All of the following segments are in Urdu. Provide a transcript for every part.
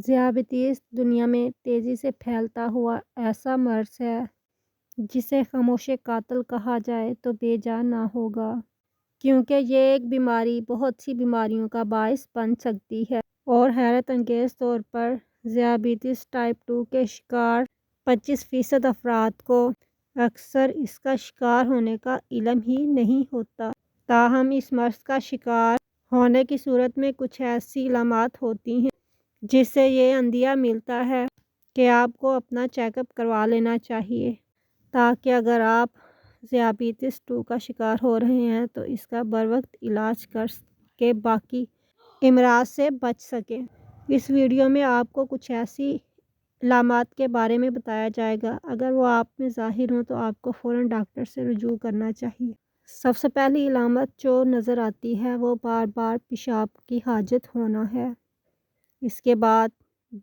ذیابیطس دنیا میں تیزی سے پھیلتا ہوا ایسا مرض ہے جسے خاموش قاتل کہا جائے تو بے جا نہ ہوگا، کیونکہ یہ ایک بیماری بہت سی بیماریوں کا باعث بن سکتی ہے اور حیرت انگیز طور پر ذیابیطس ٹائپ 2 کے شکار 25% افراد کو اکثر اس کا شکار ہونے کا علم ہی نہیں ہوتا۔ تاہم اس مرض کا شکار ہونے کی صورت میں کچھ ایسی علامات ہوتی ہیں جس سے یہ عندیہ ملتا ہے کہ آپ کو اپنا چیک اپ کروا لینا چاہیے، تاکہ اگر آپ ذیابیطس 2 کا شکار ہو رہے ہیں تو اس کا بروقت علاج کر کے باقی امراض سے بچ سکیں۔ اس ویڈیو میں آپ کو کچھ ایسی علامات کے بارے میں بتایا جائے گا، اگر وہ آپ میں ظاہر ہوں تو آپ کو فوراً ڈاکٹر سے رجوع کرنا چاہیے۔ سب سے پہلی علامت جو نظر آتی ہے وہ بار بار پیشاب کی حاجت ہونا ہے۔ اس کے بعد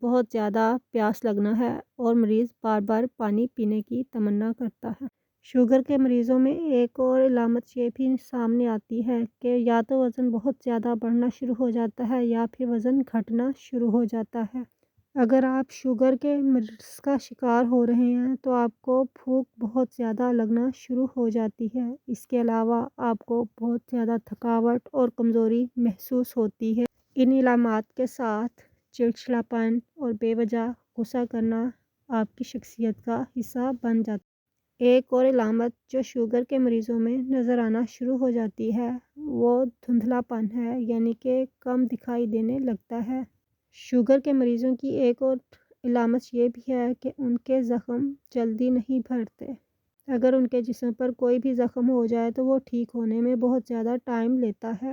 بہت زیادہ پیاس لگنا ہے اور مریض بار بار پانی پینے کی تمنا کرتا ہے۔ شوگر کے مریضوں میں ایک اور علامت یہ بھی سامنے آتی ہے کہ یا تو وزن بہت زیادہ بڑھنا شروع ہو جاتا ہے یا پھر وزن گھٹنا شروع ہو جاتا ہے۔ اگر آپ شوگر کے مرض کا شکار ہو رہے ہیں تو آپ کو بھوک بہت زیادہ لگنا شروع ہو جاتی ہے۔ اس کے علاوہ آپ کو بہت زیادہ تھکاوٹ اور کمزوری محسوس ہوتی ہے۔ ان علامات کے ساتھ چڑچڑاپن اور بے وجہ غصہ کرنا آپ کی شخصیت کا حصہ بن جاتا ہے۔ ایک اور علامت جو شوگر کے مریضوں میں نظر آنا شروع ہو جاتی ہے وہ دھندلا پن ہے، یعنی کہ کم دکھائی دینے لگتا ہے۔ شوگر کے مریضوں کی ایک اور علامت یہ بھی ہے کہ ان کے زخم جلدی نہیں بھرتے۔ اگر ان کے جسم پر کوئی بھی زخم ہو جائے تو وہ ٹھیک ہونے میں بہت زیادہ ٹائم لیتا ہے۔